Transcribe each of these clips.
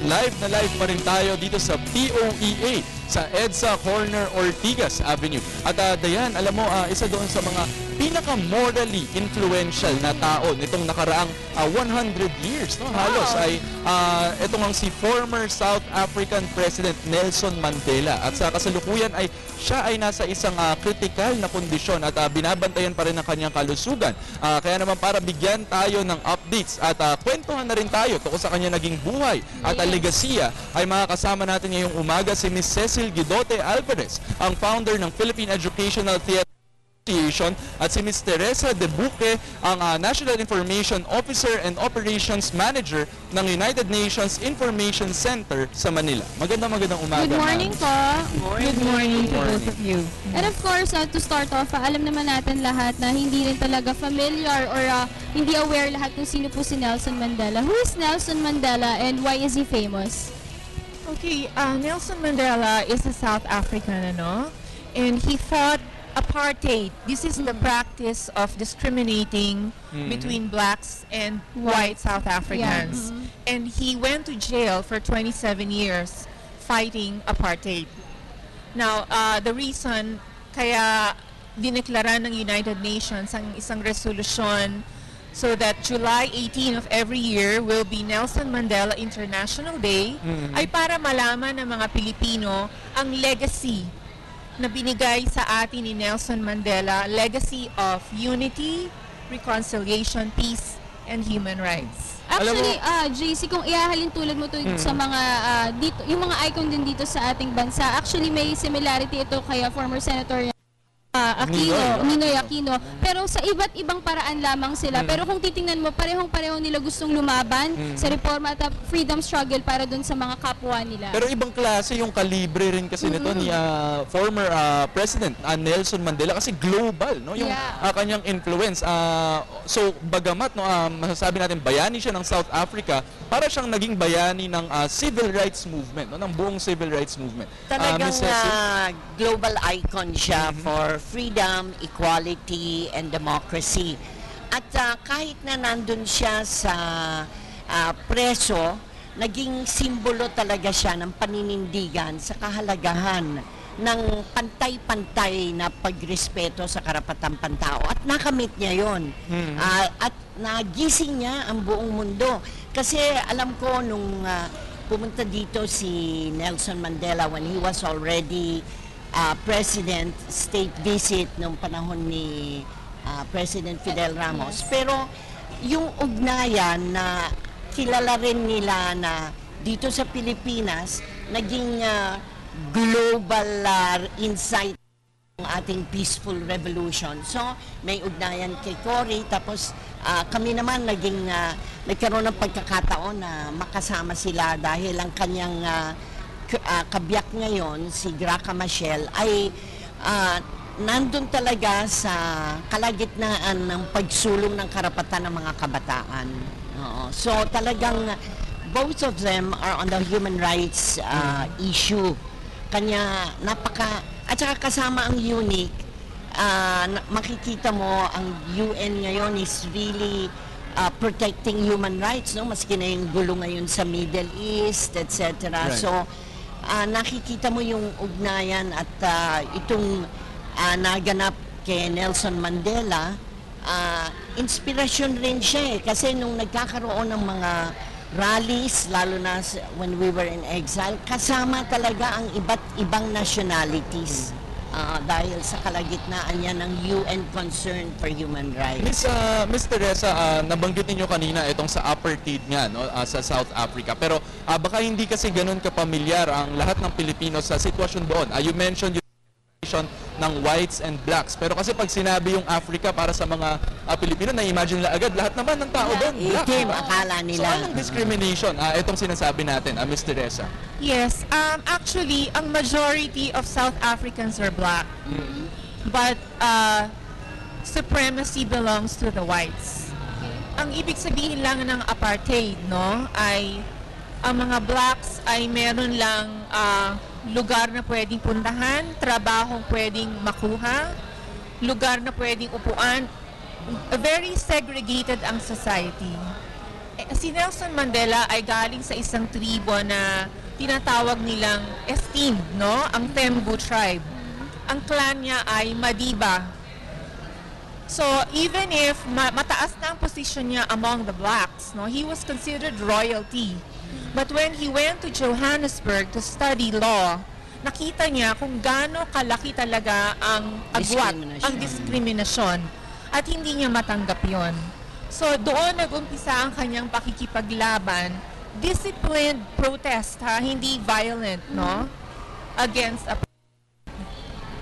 Live pa rin tayo dito sa POEA sa EDSA Corner Ortigas Avenue. At Dayan, alam mo, isa doon sa mga pinaka-morally influential na tao nitong nakaraang 100 years, no? Halos ay ito ngang si former South African President Nelson Mandela. At sa kasalukuyan ay siya ay nasa isang critical na kondisyon at binabantayan pa rin ang kanyang kalusugan. Kaya naman para bigyan tayo ng updates at kwentuhan na rin tayo tungkol sa kanyang naging buhay at legasiya, ay makakasama natin ngayong umaga si Ms. Cecil Guidote Alvarez, ang founder ng Philippine Educational Theater at si Ms. Teresa De Buque, ang National Information Officer and Operations Manager ng United Nations Information Center sa Manila. Magandang umaga. Good morning po. Good morning to both of you. And of course, to start off, alam naman natin lahat na hindi rin talaga familiar or hindi aware lahat kung sino po si Nelson Mandela. Who is Nelson Mandela and why is he famous? Okay, Nelson Mandela is a South African, and he fought apartheid. This is the practice of discriminating between blacks and white South Africans. And he went to jail for 27 years fighting apartheid. Now, the reason kaya dineklara ng United Nations ang isang resolution so that July 18 of every year will be Nelson Mandela International Day ay para malaman ng mga Pilipino ang legacy na binigay sa atin ni Nelson Mandela, legacy of unity, reconciliation, peace, and human rights. Actually, JC, kung ihahalin tulad mo to sa mga dito, yung mga icon din dito sa ating bansa, actually may similarity ito kay former Senator Ninoy Aquino. Pero sa iba't ibang paraan lamang sila. Pero kung titingnan mo, parehong-pareho nila gustong lumaban sa reforma at freedom struggle para dun sa mga kapwa nila. Pero ibang klase yung kalibre rin kasi nito ni former President Nelson Mandela kasi global, no? Yung kanyang influence. So bagamat masasabi natin bayani siya ng South Africa, para siyang naging bayani ng civil rights movement, no? Ng buong civil rights movement. Talagang global icon siya for freedom, equality, and democracy. At kahit na nandun siya sa preso, naging simbolo talaga siya ng paninindigan sa kahalagahan ng pantay-pantay na pagrespeto sa karapatang pantao. At nakamit niya yon. At nagising niya ang buong mundo. Kasi alam ko nung pumunta dito si Nelson Mandela when he was already President, state visit nung panahon ni President Fidel Ramos. Pero yung ugnayan na kilala rin nila na dito sa Pilipinas, naging global insight ng ating peaceful revolution. So, may ugnayan kay Cory, tapos kami naman nagkaroon ng pagkakataon na makasama sila dahil ang kanyang kabiyak ngayon, si Graca Machel, ay nandun talaga sa kalagitnaan ng pagsulong ng karapatan ng mga kabataan. So talagang both of them are on the human rights issue. Kanya at saka kasama ang unique, makikita mo ang UN ngayon is really protecting human rights, no? Maski na yung gulo ngayon sa Middle East, etc. Right. So nakikita mo yung ugnayan at itong naganap kay Nelson Mandela, inspirasyon rin siya kasi nung nagkakaroon ng mga rallies, lalo na when we were in exile, kasama talaga ang iba't ibang nationalities dahil sa kalagitnaan niya ng UN Concern for Human Rights. Miss Teresa, nabanggit niyo kanina itong sa apartheid nga, no, sa South Africa. Pero baka hindi kasi ganun kapamilyar ang lahat ng Pilipino sa sitwasyon doon. You mentioned yung ng whites and blacks. Pero kasi pag sinabi yung Africa para sa mga Pilipino, na-imagine nila agad lahat naman ng tao doon. Itim, akala nila. So anong discrimination? Itong sinasabi natin, Miss Teresa. Yes, actually, ang majority of South Africans are black. But supremacy belongs to the whites. Ang ibig sabihin lang ng apartheid, no, ay ang mga blacks ay meron lang lugar na pwedeng puntahan, trabahong pwedeng makuha, lugar na pwedeng upuan. Very segregated ang society. si Nelson Mandela ay galing sa isang tribo na tinatawag nilang esteemed, no? Ang Thembu tribe. Ang clan niya ay Madiba. So, even if mataas na ang position niya among the blacks, no, he was considered royalty. But when he went to Johannesburg to study law, nakita niya kung gaano kalaki talaga ang agwat, ang diskriminasyon, at hindi niya matanggap yon. So, doon nag-umpisa ang kanyang pakikipaglaban, disciplined protest, ha, hindi violent, no, against a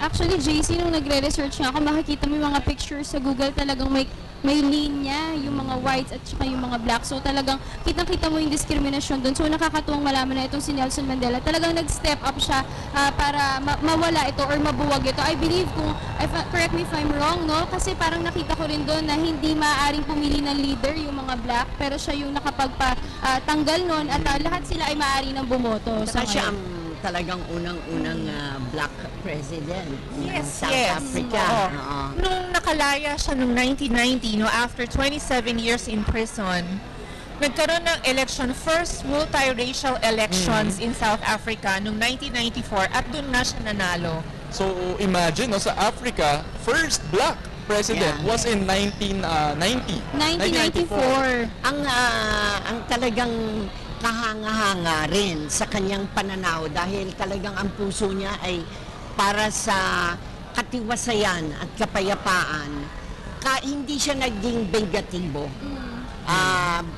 Actually, JC, nung nagre-research nga ako, makikita mo yung mga pictures sa Google, talagang may linya, yung mga whites at saka yung mga blacks. So talagang kitang-kita mo yung discrimination doon. So nakakatuwang malaman na itong si Nelson Mandela, talagang nag-step up siya para mawala ito or mabuwag ito. I believe, correct me if I'm wrong, no? Kasi parang nakita ko rin doon na hindi maaaring pumili ng leader yung mga black, pero siya yung nakapagpatanggal noon at lahat sila ay maaari nang bumoto. Saka siya ang talagang unang-unang black president ng South Africa. Oo. Nung nakalaya siya noong 1990, no, after 27 years in prison, nagkaroon ng election, first multiracial elections in South Africa noong 1994 at doon na siya nanalo. So imagine, no, sa Africa, first black president was in 1994. Ang talagang kahanga-hanga rin sa kanyang pananaw dahil talagang ang puso niya ay para sa katiwasayan at kapayapaan. Hindi siya naging bengatibo.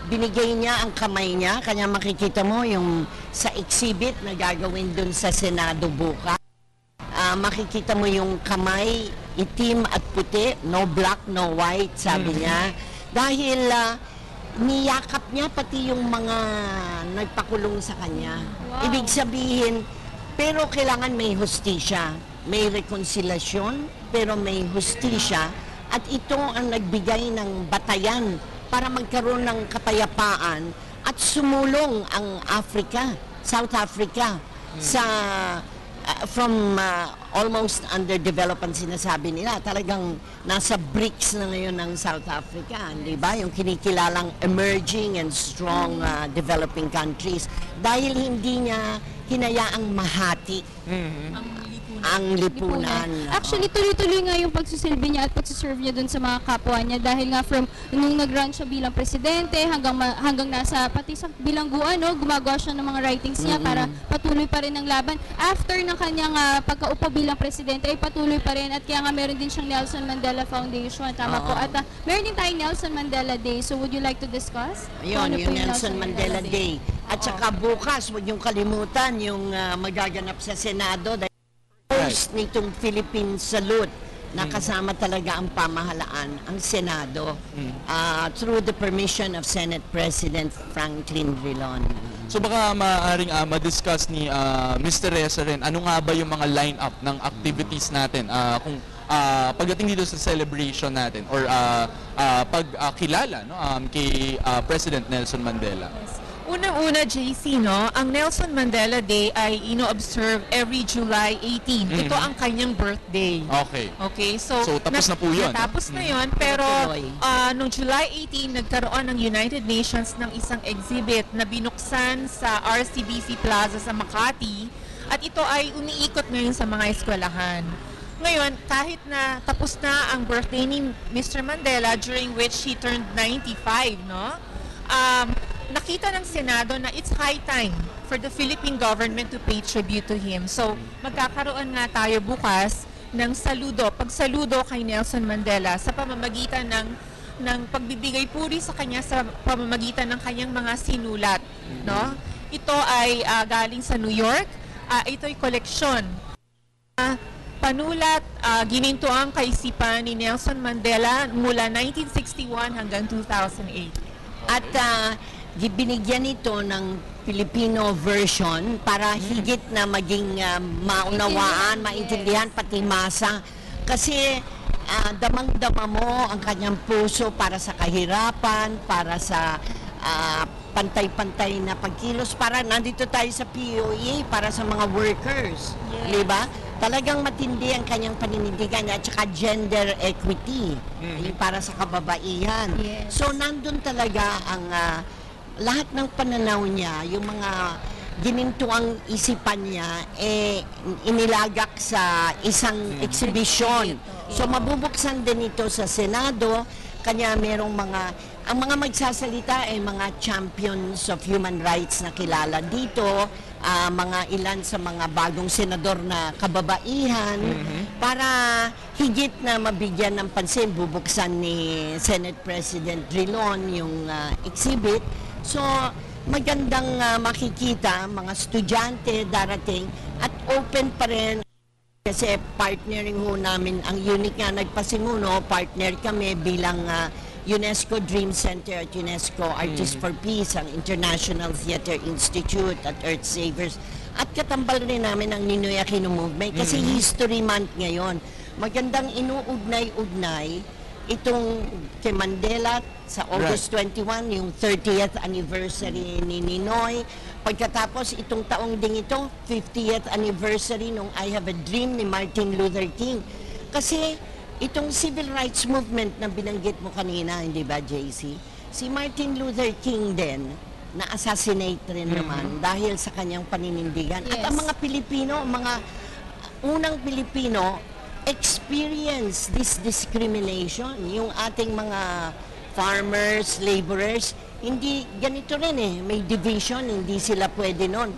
Binigay niya ang kamay niya, kanya makikita mo yung sa exhibit na gagawin dun sa Senado bukas. Makikita mo yung kamay, itim at puti, no black, no white, sabi niya. Dahil niyakap niya pati yung mga nagpakulong sa kanya. Wow. Ibig sabihin, pero kailangan may hustisya, may rekonsilasyon, pero may hustisya. At ito ang nagbigay ng batayan para magkaroon ng kapayapaan at sumulong ang Africa, South Africa, sa from almost underdeveloped sinasabi nila, talagang nasa BRICS na ngayon ng South Africa, di ba? Yung kinikilalang emerging and strong developing countries. Dahil hindi niya hinayaang mahati ang lipunan. Actually, tuloy-tuloy nga yung pagsisilbi niya at pagsiserve niya dun sa mga kapwa niya dahil nga from nung nag-run siya bilang presidente hanggang nasa pati sa bilangguan, no, gumagawa siya ng mga writings niya para patuloy pa rin ang laban. After ng kanyang pagkaupo bilang presidente ay patuloy pa rin at kaya nga meron din siyang Nelson Mandela Foundation, tama po. At meron din tayong Nelson Mandela Day. So would you like to discuss? Ayun, Ano yung po Nelson Mandela Day. At saka bukas, huwag niyong kalimutan yung magaganap sa Senado dahil host nitong Philippine Salute na kasama talaga ang pamahalaan, ang Senado, through the permission of Senate President Franklin Drilon. So baka maaaring ma-discuss ni Mr. Reza rin, ano nga ba yung mga line-up ng activities natin kung pagdating dito sa celebration natin or pagkilala kay President Nelson Mandela. Unang-una, JC, no, ang Nelson Mandela Day ay ino-observe every July 18. Ito ang kanyang birthday. Okay. Okay, so tapos na po yun. Natapos na yun, pero noong July 18, nagkaroon ng United Nations ng isang exhibit na binuksan sa RCBC Plaza sa Makati at ito ay umiikot ngayon sa mga eskwelahan. Ngayon, kahit na tapos na ang birthday ni Mr. Mandela during which he turned 95, no? Nakita ng Senado na it's high time for the Philippine government to pay tribute to him. So, magkakaroon nga tayo bukas ng pagsaludo kay Nelson Mandela sa pamamagitan ng pagbibigay puri sa kanya sa pamamagitan ng kanyang mga sinulat, no? Ito ay galing sa New York. Ito ay koleksyon. Panulat, gininto ang kaisipan ni Nelson Mandela mula 1961 hanggang 2008. At binigyan ito ng Filipino version para higit na maging maunawaan, maintindihan, pati masa. Kasi damang-dama mo ang kanyang puso para sa kahirapan, para sa pantay-pantay na pagkilos. Para nandito tayo sa POA, para sa mga workers. Yes. Diba? Talagang matindi ang kanyang paninindigan at saka gender equity para sa kababaihan. Yes. So nandun talaga ang lahat ng pananaw niya, yung mga ginintuang isipan niya, inilagak sa isang exhibition. So mabubuksan din ito sa Senado, kanya merong ang mga magsasalita ay mga champions of human rights na kilala dito, mga ilan sa mga bagong senador na kababaihan, para higit na mabigyan ng pansin, bubuksan ni Senate President Drilon yung exhibit. So, magandang makikita, mga estudyante darating, at open pa rin. Kasi partnering ho namin, ang unique nga nagpasimuno, partner kami bilang UNESCO Dream Center at UNESCO Artists for Peace, ang International Theater Institute at Earth Savers. At katambal rin namin ang Ninoy Aquino Movement kasi History Month ngayon. Magandang inuugnay-ugnay itong kay Mandela sa August 21, yung 30th anniversary ni Ninoy. Pagkatapos itong taong ding ito, 50th anniversary nung I Have a Dream ni Martin Luther King. Kasi itong civil rights movement na binanggit mo kanina, hindi ba, JC? Si Martin Luther King din, na-assassinate rin naman dahil sa kanyang paninindigan. Yes. At ang mga Pilipino, mga unang Pilipino, experience this discrimination. Yung ating mga farmers, laborers, hindi ganito rin may division, hindi sila pwede nun.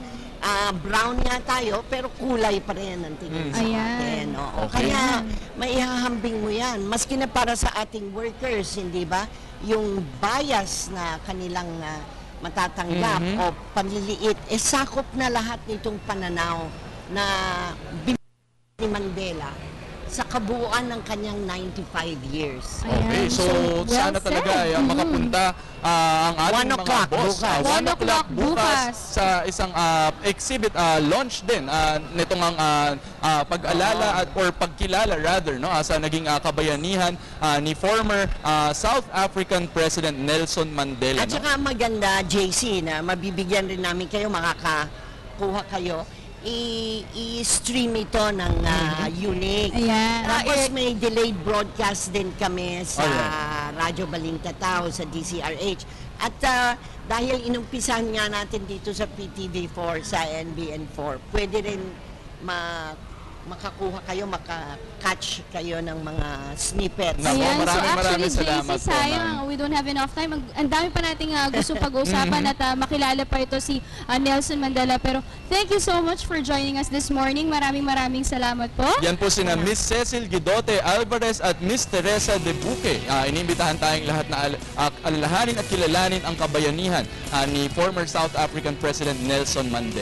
Brown nga tayo, pero kulay pa rin ang tingin sa atin. Oo. Okay. Kaya maihahambing mo yan. Maski na para sa ating workers, hindi ba? Yung bias na kanilang matatanggap o panliliit, sakop na lahat nitong pananaw na ni Mandela sa kabuuan ng kanyang 95 years. Okay, so well sana said. talaga ay makapunta ang ating 1 mga o'clock boss. bukas. 1 o'clock 1 bukas bukas. sa isang exhibit launch din nitong ang pag-alala at or pagkilala rather no sa naging kabayanihan ni former South African President Nelson Mandela. At saka maganda, JC, na mabibigyan rin namin kayo, makakakuha kayo, i-stream ito ng Unique. Ayan. Tapos may delayed broadcast din kami sa Radyo Balintataw, sa DCRH. At dahil inumpisahan nga natin dito sa PTV4, sa NBN4, pwede rin makakuha kayo, maka-catch kayo ng mga snippets. Nako, Ayan, maraming actually, salamat JC, po, sayang, ma'am. we don't have enough time. Ang dami pa nating gusto pag-usapan at makilala pa ito si Nelson Mandela. Pero thank you so much for joining us this morning. Maraming salamat po. Yan po sina Miss Cecil Guidote Alvarez at Miss Teresa De Buque. Inimbitahan tayong lahat na alalahanin at kilalanin ang kabayanihan ni former South African President Nelson Mandela.